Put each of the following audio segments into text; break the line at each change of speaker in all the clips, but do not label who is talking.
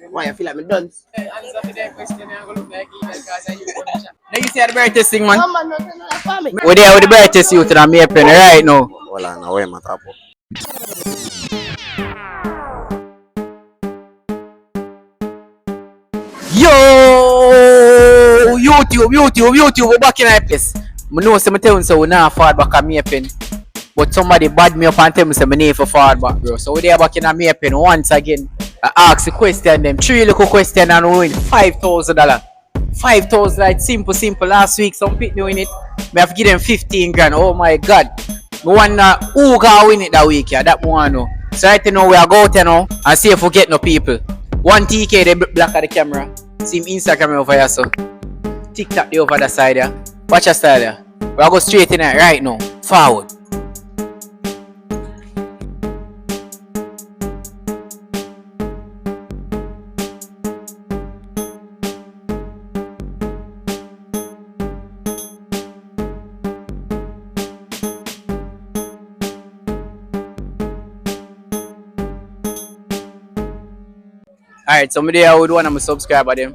Why I feel like I'm done?
Answer for that question, I'm going to look like you because you put it. Now you see the brightest thing, man.
No, man, no, for me.
We're there with the brightest youth in my pen right now.
Wala na, wait, matapo.
Yo, YouTube, we're back in our place. I know some tell so we not forward back on my pen. But somebody bad me up and tell me say I need for forward back, bro. So we're back in our my pen once again. I ask the question them, 3 little question and we win $5,000. 5,000, like simple. Last week some pick me win it. Me have give them 15 grand. Oh my god. Me wonder who gonna win it that week, yeah. That one know. So right now we are go out now and see if we get no people. One TK they black at the camera. See him Instagram over here so. TikTok they over the side yeah. Watch your style yeah. We are go straight in there right now. Forward. Alright, somebody I would want to subscribe to them.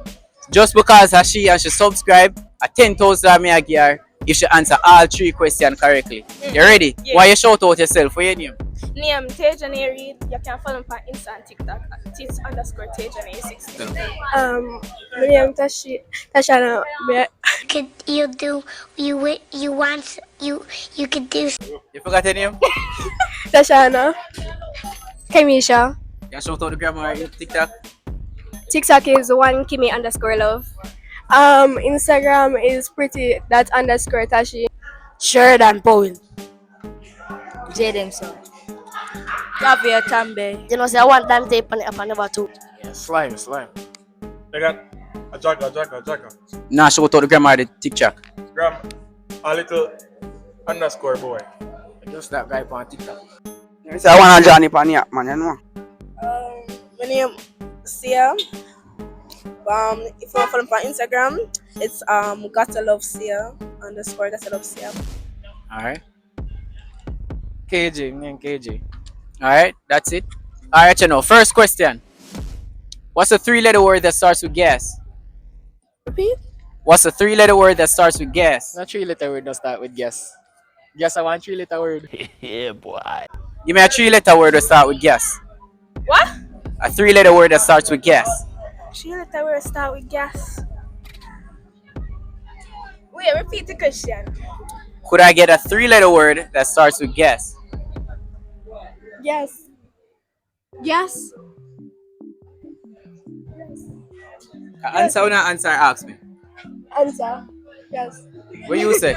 Just because she subscribe, a 10,000 me I give her if she answer all 3 questions correctly. You ready? Yeah. Why you shout out yourself? What's your name?
Name Tejanay Reed. You can follow me on Insta and TikTok at @tis_Tejanay16.
My name Tashana.
Could you do you want you could do?
You forgot your name?
Tashana. Kamisha.
You shout out the grandma on TikTok?
TikTok is @Kimi_love. Instagram is pretty_Tashi.
Sheridan Powell.
Jaden so.
Javier Tambe.
You know, say I want that tape on it up and never two.
Slime. They got a jagger.
Nah, shout out the grandma on the TikTok.
Gram, a little underscore boy.
Just that guy on TikTok.
You say I want a Johnny Paniak, man, you know?
My name Sia. If you want to follow me on Instagram, it's gotta love Sia _gotta love Sia.
Alright. KJ. Alright, that's it. Alright, you know. First question. What's a 3-letter word that starts with gas?
Repeat?
What's a 3-letter word that starts with gas?
Not 3-letter word that start with guess. Guess I want 3-letter word.
Yeah, boy.
Give me a 3-letter word that starts with gas.
What?
A 3-letter word that starts with gas.
3-letter word start with gas. Wait, repeat the question.
Could I get a 3-letter word that starts with gas?
Yes.
Answer or not answer, ask me.
Answer. Yes.
What you say?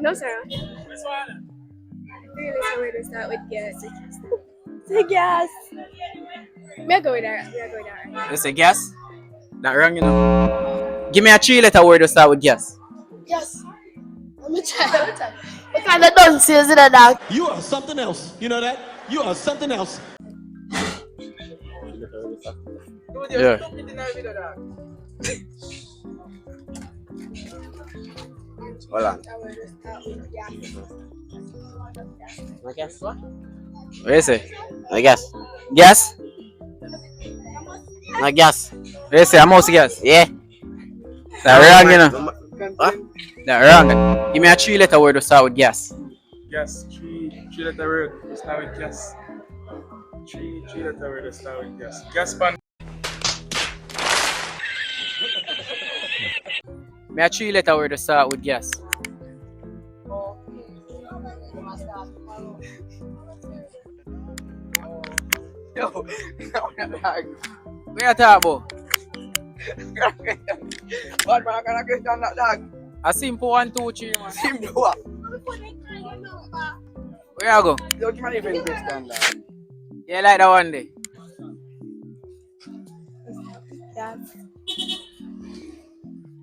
No, sir. 3-letter word that start with yes. Say yes. Me go with that.
You say gas? Not wrong, you know. Give me a 3-letter word that start with gas.
Yes. Let me try. What kind of dunce is it, dog?
You are something else. You know that? You are something else.
Yeah.
Hold on.
What you say? Gas. Gas?
No gas.
What you say? A mouse gas?
Yeah.
That wrong, you know.
What?
That wrong. Give me a 3-letter word to start with gas.
Gas, 3-letter word to start with gas. 3-letter word to start with gas. Gas pan.
Give me a 3-letter word to start with gas. Yo, what you talk about?
What man, I can't get down that dog.
A simple 1, 2, 3, man.
Simple what?
Where you go?
Don't give me even question, dog.
You like that one day?
Yes.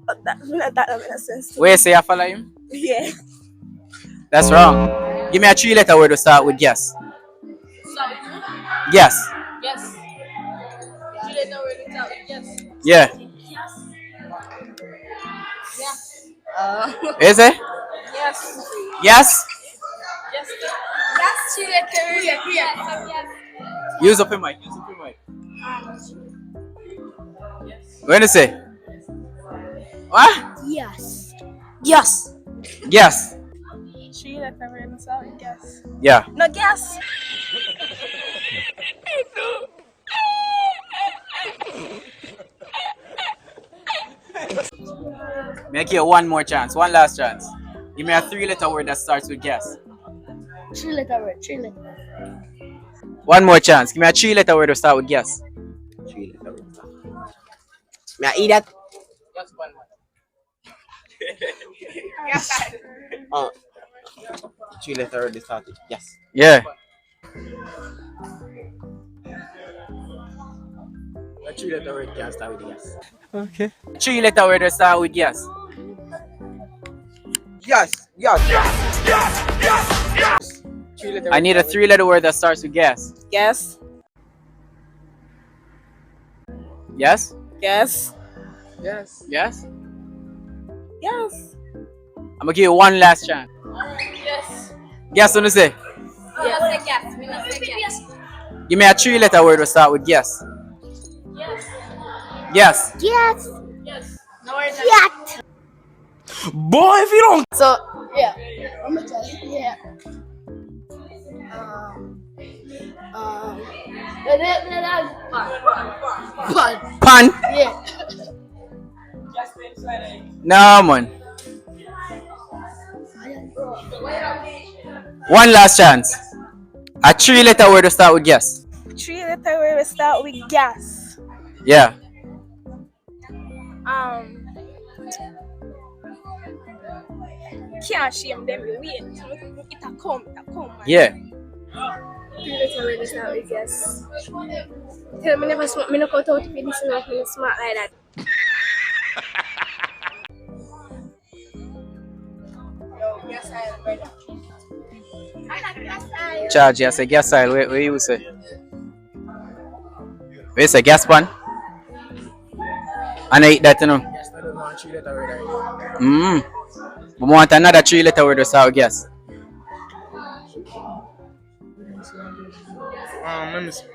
But that makes sense.
Where you say you follow him?
Yeah.
That's wrong. Give me a 3-letter word to start with gas. Gas.
Yes. 3-letter word to start with yes.
Yeah. Is it?
Yes.
Yes?
Yes. Yes, 3-letter word. Yes.
Use up your mic. What you say? What?
Yes.
Yes.
Yes.
3-letter word that start with gas.
Yeah.
No gas.
Make it one more chance. One last chance. Give me a 3-letter word that starts with guess.
3-letter word. 3-letter.
One more chance. Give me a 3-letter word that start with guess.
3-letter word. May I eat that?
Just one more.
Oh. 3-letter word that start with yes.
Yeah.
A 3-letter word can start with yes.
3-letter word that start with guess.
Yes. 3-letter
I need a 3-letter word that starts with guess.
Yes.
Yes?
Yes.
Yes.
Yes?
Yes.
I'm gonna give you one last chance.
Yes.
Guess what you say?
Yes. Yes. Me not say yes.
Give me a 3-letter word that start with guess. Yes.
Yes.
Yes. No worries.
Cat.
Boy, if you don't.
So, yeah. I'm gonna tell you. Yeah. Fun.
Pan?
Yeah.
No, man. One last chance. A 3-letter word to start with guess.
3-letter word that start with gas.
Yeah.
Can't shame them. Wait. It'll come. Man.
Yeah.
3-letter word that start with yes. Tell me never smart. Me no cut out if you listen like me smart like that.
Charge, I say gas oil. Where you say? Where you say gas pan? And I eat that, you know.
Yes, I don't know a 3-letter word.
We want another 3-letter word to start with guess.
Let me see.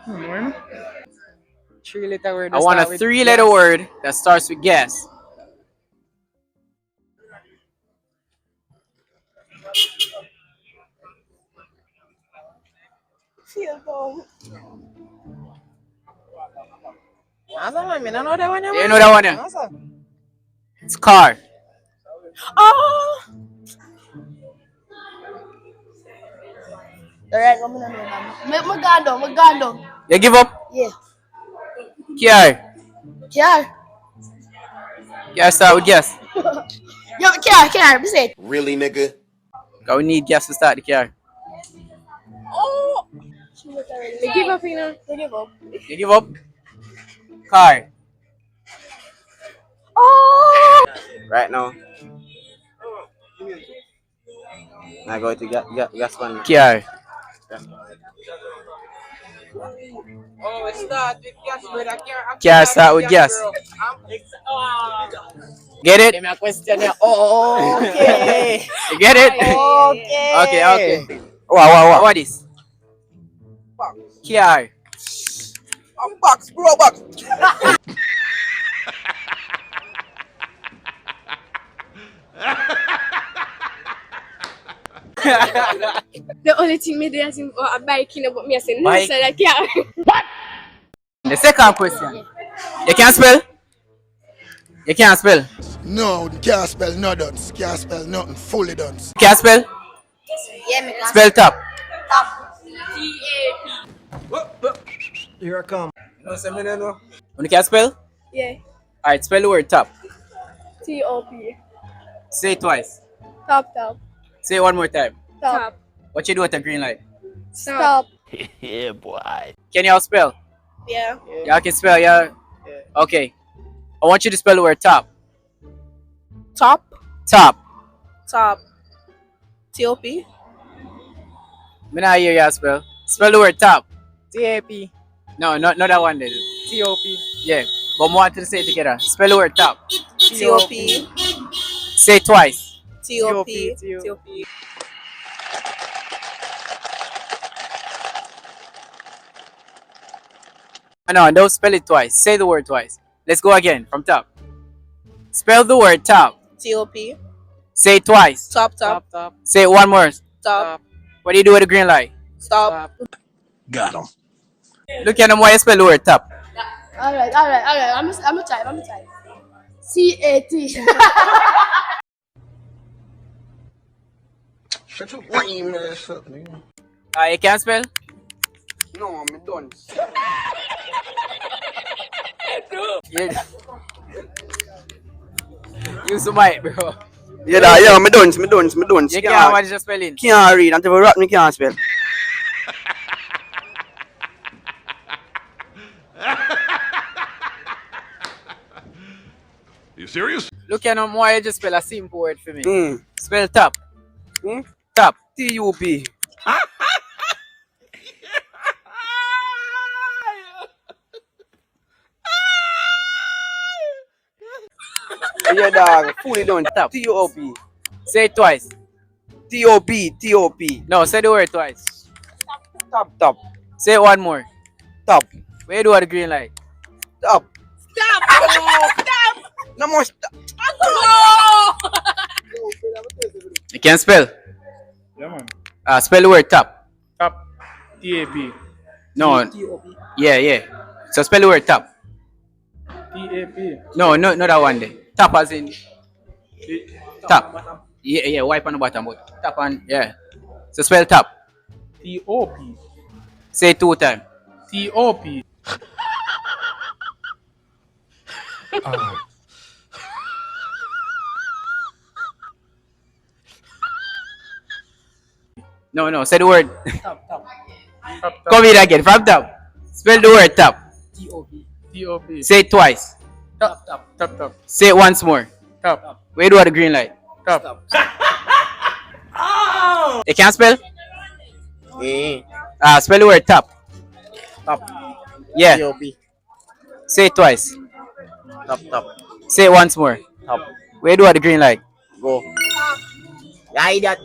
Morning.
3-letter word
I
that
want a
start with
3-letter
yes.
word that starts with guess.
Feel down.
I don't know that one.
You know that one? Yeah? It's car.
Oh.
Alright, I'm gonna know that. Me gone.
You give up?
Yeah.
Car.
Care.
Car start with guess.
Yo, care. Be safe.
Really, nigga?
Cause we need guess to start the car.
Oh.
Me give up, you know.
Me give up.
You give up? Car.
Oh.
Right now. I go to gas one.
Car.
Oh, it start with gas, brother.
Car start with guess. Get it?
Give me a question here. Oh, okay.
You get it? Okay. Wow. What is? Car.
Box, bro, box.
The only thing me do is a bike, you know, but me I say no,
Bike?
so like yeah.
The second question. You can't spell? You can't spell?
No, can't spell no dunce. Can't spell nothing. Fully dunce.
You can't spell?
Yeah, me can.
Spell top.
Here I come.
No, say me no.
When you can't spell?
Yeah.
Alright, spell the word top.
TOP.
Say it twice.
Top.
Say it one more time.
Top.
What you do at the green light?
Stop.
Yeah, boy.
Can y'all spell?
Yeah.
Y'all can spell, yeah? Okay. I want you to spell the word top.
Top.
Top.
TOP.
Me not hear y'all spell. Spell the word top.
TAP.
No, not that one then.
TOP.
Yeah. But I want you to say it together. Spell the word top.
TOP.
Say it twice.
TOP.
TOP.
No, don't spell it twice. Say the word twice. Let's go again from top. Spell the word top.
T-O-P.
Say it twice.
Top.
Say it one more.
Top.
What do you do with the green light?
Stop.
Got him.
Look at them while you spell the word top.
Alright. I'm gonna try. C-A-T.
Shut your lame ass up, nigga.
You can't spell?
No, I'm done.
Yeah. Use the mic, bro.
Yeah, me done.
You can't what is your spelling?
Can't read until we rap me can't spell.
You serious?
Look at them why you just spell a simple word for me.
Mm.
Spell top.
Hmm?
Top.
T-U-P. Yeah, dog. Fully done.
Top.
T-O-P.
Say it twice.
T-O-P.
No, say the word twice.
Top.
Say it one more.
Top.
Where you do with the green light?
Top.
Stop.
No more stop.
You can spell.
Yeah, man.
Spell the word top.
Top. T-A-P.
No. Yeah. So spell the word top.
T-A-P.
No, not that one there. Top as in
T-
top. Yeah, wipe on the bottom, but top and yeah. So spell top.
T-O-P.
Say it 2 times.
T-O-P.
No, say the word.
Top.
Come here again, from top. Spell the word top.
T-O-P.
Say it twice.
Top.
Say it once more.
Top.
Where you do with the green light?
Top.
You can't spell?
Eh.
Spell the word top.
Top.
Yeah.
T-O-P.
Say it twice.
Top.
Say it once more.
Top.
Where you do with the green light?
Go. Like that.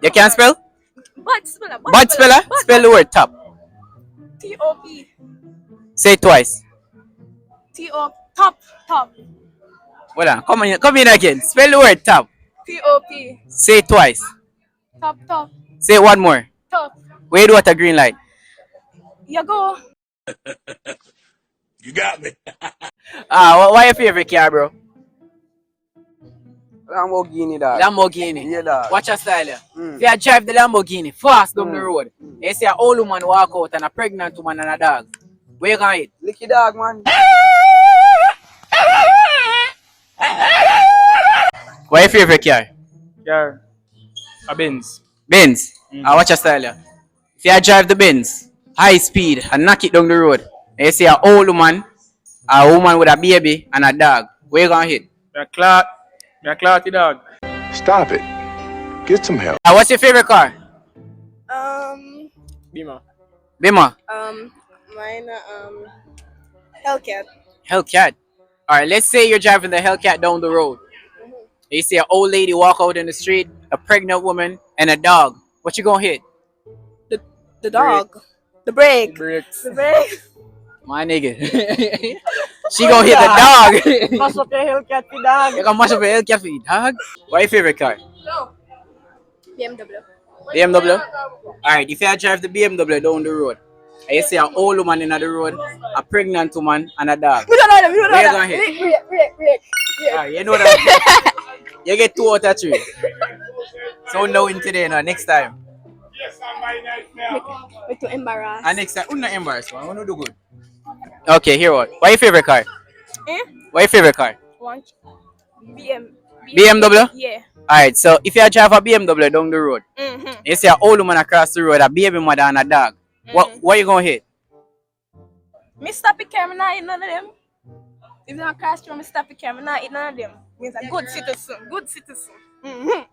You can't spell?
Bad speller.
Bad speller? Spell the word top.
T-O-P.
Say it twice.
T-O. Top.
Hold on. Come in again. Spell the word top.
T-O-P.
Say it twice.
Top.
Say it one more.
Top.
Where you do with the green light?
You go.
You got me.
What your favorite car, bro?
Lamborghini, dog.
Lamborghini.
Yeah, dog.
Watch your style. If you drive the Lamborghini fast down the road, you see an old woman walk out and a pregnant woman and a dog. Where you gonna hit?
Licky dog, man.
What your favorite car?
Yeah. A Benz.
Benz. Watch your style. If you drive the Benz, high speed, and knock it down the road, and you see an old woman, a woman with a baby, and a dog, where you gonna hit?
Me a clarty dog.
Stop it. Get some help.
What's your favorite car?
Bima.
Bima.
Mine, Hellcat.
Hellcat. Alright, let's say you're driving the Hellcat down the road. You see an old lady walk out in the street, a pregnant woman, and a dog. What you gonna hit?
The dog. The brake.
Brakes.
The brake.
My nigga. She gonna hit the dog.
Mash up your Hellcat, the dog.
You gonna mash up your Hellcat for you, dog? What's your favorite car?
BMW.
BMW? Alright, if you drive the BMW down the road, and you see an old woman in the road, a pregnant woman, and a dog.
We don't know them.
Where you gonna hit?
Brake.
Alright, you know that. You get 2 out of 3. So now in today, no, next time.
We're too embarrassed.
And next time, we're not embarrassed, man. We're not do good. Okay, here what? What's your favorite car? What's your favorite car? BMW?
Yeah.
Alright, so if you drive a BMW down the road, you see an old woman across the road, a baby mother and a dog, what you gonna hit?
Me stop it, I'm not eating none of them. If not cross through, me stop it, I'm not eating none of them. Means a good citizen.
You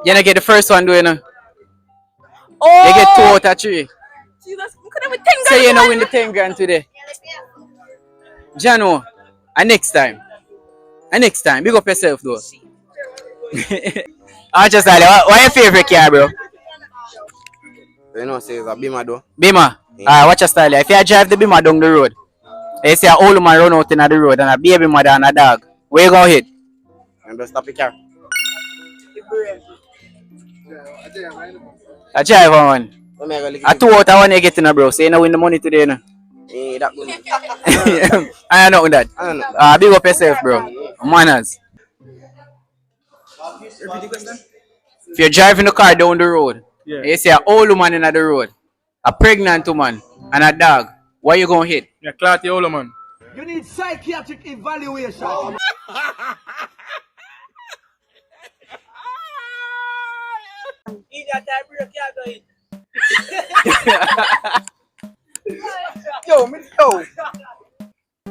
gonna get the first one, do you know?
Oh!
You get 2 out of 3.
Jesus, we could have with 10
So you know win the 10 grand today. Jano, and next time, big up yourself though. I just like, what your favorite car, bro?
You know, say it's a Bima, though.
Bima. Alright, watch your style. If you drive the bimmer down the road, you see an old man run out in the road and a baby mother and a dog, where you gonna hit?
I'm just stop the car.
A driver one.
What me I go lick
A 2 out of 1 you getting a bro, so you know win the money today, no?
that good.
I know that.
I don't know.
Big up yourself, bro. Manners.
Repeat the question.
If you're driving the car down the road,
Yeah.
you see an old woman in the road, a pregnant woman, and a dog, what you gonna hit?
Yeah, Clarty Ola man.
You need psychiatric evaluation.
Yo, me yo.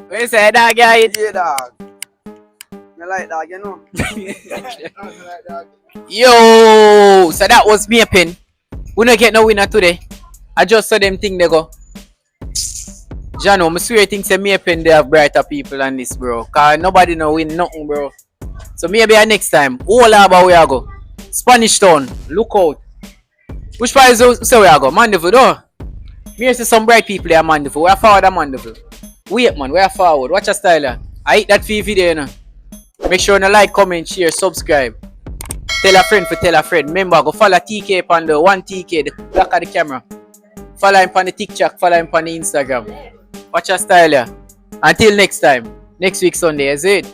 What you say, dog, you hit?
Yeah, dog. Me like dog, you know.
Yo, so that was me a pin. We don't get no winner today. I just saw them thing they go. Jano, I swear things say me a pin they have brighter people than this, bro. Cause nobody no win nothing, bro. So maybe next time, all about where I go. Spanish Town, look out. Which part is say where I go? Mandeville, no? Me see some bright people there, Mandeville. Where forward at Mandeville? Wait, man, where forward? Watch your style, yeah. I hit that video, you know. Make sure you like, comment, share, subscribe. Tell a friend for tell a friend. Remember, go follow TK on the 1TK, the back of the camera. Follow him on the TikTok, follow him on the Instagram. Watch your style, yeah. Until next time. Next week Sunday, is it?